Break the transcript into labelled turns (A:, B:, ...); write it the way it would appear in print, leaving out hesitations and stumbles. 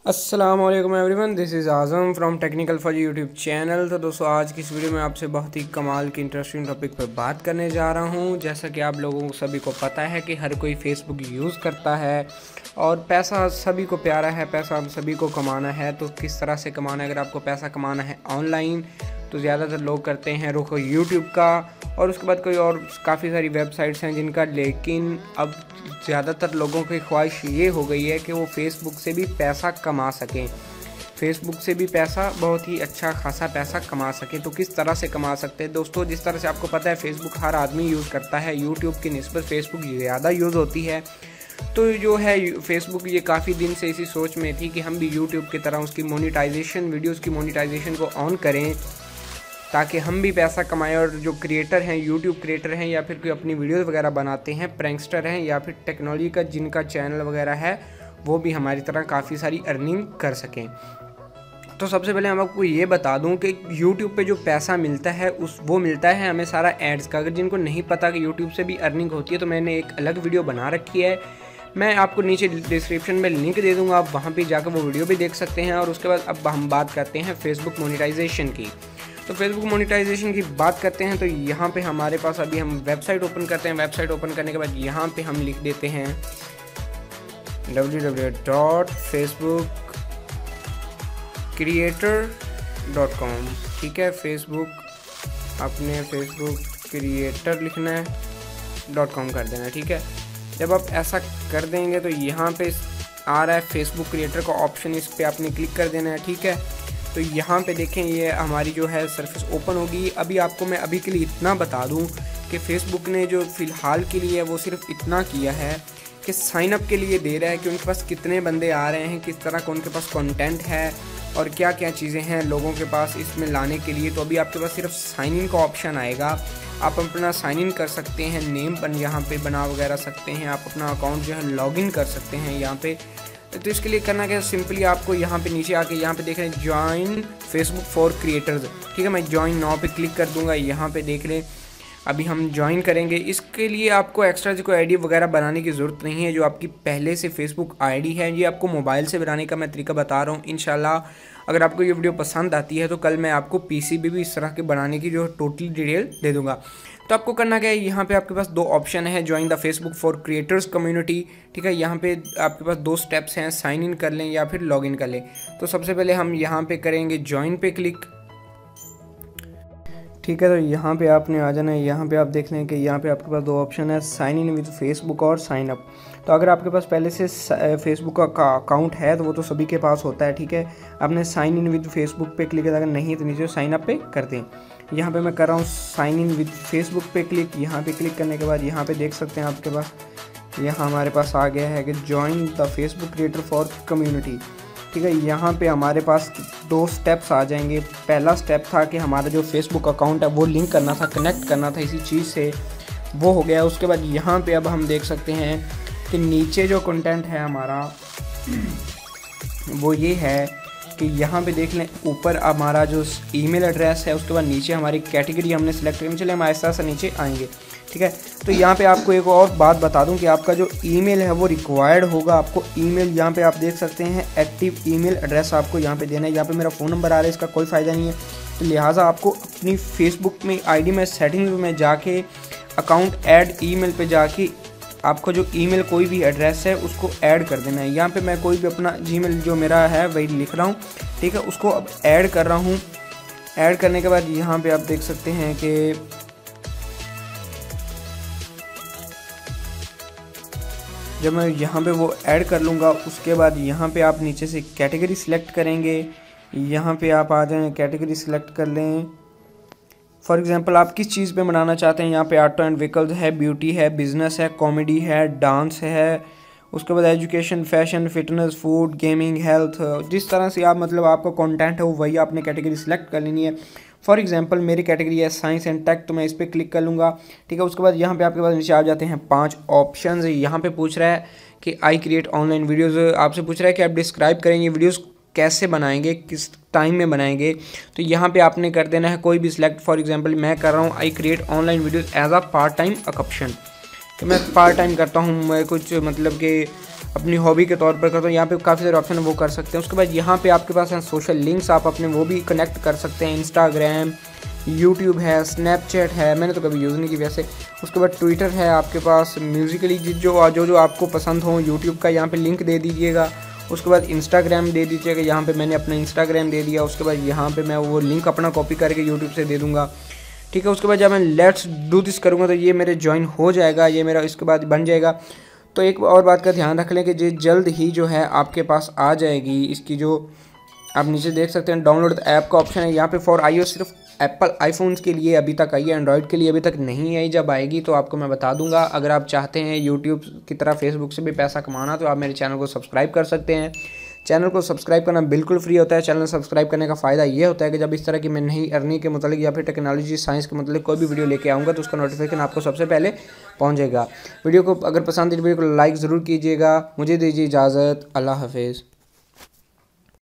A: अस्सलाम वालेकुम everyone, this is Azam from technical for YouTube channel. तो दोस्तों, आज की इस वीडियो में आपसे बहुत ही कमाल की इंटरेस्टिंग टॉपिक पर बात करने जा रहा हूं। जैसा कि आप लोगों को सभी को पता है कि हर कोई फेसबुक यूज़ करता है और पैसा सभी को प्यारा है, पैसा हम सभी को कमाना है। तो किस तरह से कमाना है? अगर आपको पैसा कमाना है ऑनलाइन तो ज़्यादातर लोग करते हैं रुख यूट्यूब का, और उसके बाद कोई और काफ़ी सारी वेबसाइट्स हैं जिनका। लेकिन अब ज़्यादातर लोगों की ख्वाहिश ये हो गई है कि वो फेसबुक से भी पैसा कमा सकें, फेसबुक से भी पैसा, बहुत ही अच्छा खासा पैसा कमा सकें। तो किस तरह से कमा सकते हैं दोस्तों? जिस तरह से आपको पता है फेसबुक हर आदमी यूज़ करता है, यूट्यूब की निस्बत फेसबुक ज़्यादा यूज़ होती है। तो जो है फेसबुक ये काफ़ी दिन से इसी सोच में थी कि हम भी यूट्यूब की तरह उसकी मोनेटाइजेशन, वीडियोज़ की मोनेटाइजेशन को ऑन करें ताकि हम भी पैसा कमाएं। और जो क्रिएटर हैं, यूट्यूब क्रिएटर हैं या फिर कोई अपनी वीडियोस वगैरह बनाते हैं, प्रैंकस्टर हैं या फिर टेक्नोलॉजी का जिनका चैनल वगैरह है, वो भी हमारी तरह काफ़ी सारी अर्निंग कर सकें। तो सबसे पहले हम आपको ये बता दूं कि यूट्यूब पे जो पैसा मिलता है वो मिलता है हमें सारा एड्स का। अगर जिनको नहीं पता कि यूट्यूब से भी अर्निंग होती है तो मैंने एक अलग वीडियो बना रखी है, मैं आपको नीचे डिस्क्रिप्शन में लिंक दे दूँगा, आप वहाँ पर जाकर वो वीडियो भी देख सकते हैं। और उसके बाद अब हम बात करते हैं फेसबुक मोनेटाइजेशन की। तो फेसबुक मोनेटाइजेशन की बात करते हैं तो यहाँ पे हमारे पास अभी हम वेबसाइट ओपन करते हैं। वेबसाइट ओपन करने के बाद यहाँ पे हम लिख देते हैं www.facebookcreator.com। ठीक है, फेसबुक अपने फेसबुक क्रिएटर लिखना है .com कर देना है। ठीक है, जब आप ऐसा कर देंगे तो यहाँ पे आ रहा है फेसबुक क्रिएटर का ऑप्शन, इस पर आपने क्लिक कर देना है। ठीक है, तो यहाँ पे देखें ये हमारी जो है सरफेस ओपन होगी। अभी आपको मैं अभी के लिए इतना बता दूँ कि फ़ेसबुक ने जो फ़िलहाल के लिए वो सिर्फ इतना किया है कि साइन अप के लिए दे रहा है कि उनके पास कितने बंदे आ रहे हैं, किस तरह का उनके पास कंटेंट है और क्या क्या चीज़ें हैं लोगों के पास इसमें लाने के लिए। तो अभी आपके पास सिर्फ साइन इन का ऑप्शन आएगा, आप अपना साइन इन कर सकते हैं, नेम यहाँ पे बना वगैरह सकते हैं, आप अपना अकाउंट जो है लॉगिन कर सकते हैं यहाँ पे। तो इसके लिए करना क्या है, सिंपली आपको यहाँ पे नीचे आके यहाँ पे देख रहे हैं ज्वाइन फेसबुक फॉर क्रिएटर्स। ठीक है, मैं ज्वाइन नाउ पे क्लिक कर दूंगा। यहाँ पे देख लें अभी हम ज्वाइन करेंगे। इसके लिए आपको एक्स्ट्रा कोई आईडी वगैरह बनाने की ज़रूरत नहीं है। जो आपकी पहले से फेसबुक आईडी है ये आपको मोबाइल से बनाने का मैं तरीका बता रहा हूँ। इंशाल्लाह अगर आपको ये वीडियो पसंद आती है तो कल मैं आपको पीसी भी इस तरह के बनाने की जो टोटली डिटेल दे दूँगा। तो आपको करना क्या है, यहाँ पे आपके पास दो ऑप्शन है, join the Facebook for creators community. ठीक है, यहाँ पे आपके पास दो स्टेप्स हैं, साइन इन कर लें या फिर लॉग इन कर लें। तो सबसे पहले हम यहाँ पे करेंगे ज्वाइन पे क्लिक। ठीक है, तो यहाँ पे आपने आ जाना है। यहाँ पे आप देख लें कि यहाँ पे आपके पास दो ऑप्शन है, साइन इन विद फेसबुक और साइन अप। तो अगर आपके पास पहले से फेसबुक का अकाउंट है तो वो तो सभी के पास होता है। ठीक है, आपने साइन इन विद फेसबुक पे क्लिक किया, अगर नहीं तो नीचे साइन अप पे कर दें। यहाँ पे मैं कर रहा हूँ साइन इन विद फेसबुक पे क्लिक। यहाँ पे क्लिक करने के बाद यहाँ पे देख सकते हैं आपके पास यहाँ हमारे पास आ गया है कि join the Facebook creator for community. ठीक है, यहाँ पे हमारे पास दो स्टेप्स आ जाएंगे। पहला स्टेप था कि हमारा जो फेसबुक अकाउंट है वो लिंक करना था, कनेक्ट करना था इसी चीज़ से, वो हो गया। उसके बाद यहाँ पे अब हम देख सकते हैं कि नीचे जो कंटेंट है हमारा वो ये है कि यहाँ पे देख लें ऊपर हमारा जो ईमेल एड्रेस है, उसके बाद नीचे हमारी कैटेगरी हमने सेलेक्ट करनी। चले हम ऐसा ऐसा नीचे आएंगे। ठीक है, तो यहाँ पे आपको एक और बात बता दूं कि आपका जो ईमेल है वो रिक्वायर्ड होगा। आपको ईमेल यहाँ पे आप देख सकते हैं एक्टिव ईमेल एड्रेस आपको यहाँ पे देना है। यहाँ पे मेरा फ़ोन नंबर आ रहा है, इसका कोई फ़ायदा नहीं है। तो लिहाजा आपको अपनी फेसबुक में आईडी में सेटिंग्स में जाके अकाउंट ऐड ईमेल पे जाके आपको जो ईमेल कोई भी एड्रेस है उसको ऐड कर देना है। यहाँ पे मैं कोई भी अपना जीमेल जो मेरा है वही लिख रहा हूँ। ठीक है, उसको अब ऐड कर रहा हूँ। ऐड करने के बाद यहाँ पे आप देख सकते हैं कि जब मैं यहाँ पे वो ऐड कर लूँगा उसके बाद यहाँ पे आप नीचे से कैटेगरी सिलेक्ट करेंगे। यहाँ पे आप आ जाएं, कैटेगरी सिलेक्ट कर लें। फॉर एग्जांपल आप किस चीज़ पे बनाना चाहते हैं। यहाँ पे ऑटो एंड व्हीकल्स है, ब्यूटी है, बिजनेस है, कॉमेडी है, डांस है, उसके बाद education, fashion, fitness, food, gaming, health. जिस तरह से आप मतलब आपका कंटेंट है वो वही आपने कैटेगरी सिलेक्ट कर लेनी है। फॉर एग्जांपल मेरी कैटेगरी है साइंस एंड टेक, तो मैं इस पर क्लिक कर लूँगा। ठीक है, उसके बाद यहाँ पे आपके पास नीचे आ जाते हैं 5 ऑप्शंस। यहाँ पे पूछ रहा है कि आई क्रिएट ऑनलाइन वीडियोज़, आपसे पूछ रहा है कि आप डिस्क्राइब करेंगे वीडियोज़ कैसे बनाएंगे, किस टाइम में बनाएंगे। तो यहाँ पे आपने कर देना है कोई भी सिलेक्ट। फॉर एग्जांपल मैं कर रहा हूँ I create online videos as a part time occupation. तो मैं पार्ट टाइम करता हूँ, मैं कुछ मतलब कि अपनी हॉबी के तौर पर करता हूँ। यहाँ पे काफ़ी सारे ऑप्शन है, वो कर सकते हैं। उसके बाद यहाँ पे आपके पास है सोशल लिंक्स, आप अपने वो भी कनेक्ट कर सकते हैं। इंस्टाग्राम, यूट्यूब है, स्नैपचैट है, मैंने तो कभी यूज़ नहीं की वैसे। उसके बाद ट्विटर है आपके पास, म्यूज़िकली जो आपको पसंद हो यूट्यूब का यहाँ पे लिंक दे दीजिएगा। उसके बाद इंस्टाग्राम दे दीजिएगा, यहाँ पे मैंने अपना इंस्टाग्राम दे दिया। उसके बाद यहाँ पे मैं वो लिंक अपना कॉपी करके यूट्यूब से दे दूँगा, ठीक है। उसके बाद जब मैं लेट्स डू दिस करूँगा तो ये मेरे ज्वाइन हो जाएगा, ये मेरा इसके बाद बन जाएगा। तो एक और बात का ध्यान रख लें कि ये जल्द ही जो है आपके पास आ जाएगी। इसकी जो आप नीचे देख सकते हैं डाउनलोड ऐप का ऑप्शन है, यहाँ पे फॉर iOS सिर्फ एप्पल आईफोन्स के लिए अभी तक आई है, एंड्रॉयड के लिए अभी तक नहीं आई। जब आएगी तो आपको मैं बता दूंगा। अगर आप चाहते हैं यूट्यूब की तरह फेसबुक से भी पैसा कमाना तो आप मेरे चैनल को सब्सक्राइब कर सकते हैं। चैनल को सब्सक्राइब करना बिल्कुल फ्री होता है। चैनल सब्सक्राइब करने का फ़ायदा ये होता है कि जब इस तरह की मैं नई अर्निंग के मतलब या फिर टेक्नोलॉजी साइंस के मतलब कोई भी वीडियो लेके आऊँगा तो उसका नोटिफिकेशन आपको सबसे पहले पहुँच जाएगा। वीडियो को अगर पसंद है वीडियो को लाइक ज़रूर कीजिएगा। मुझे दीजिए इजाज़त, अल्लाह हाफिज़।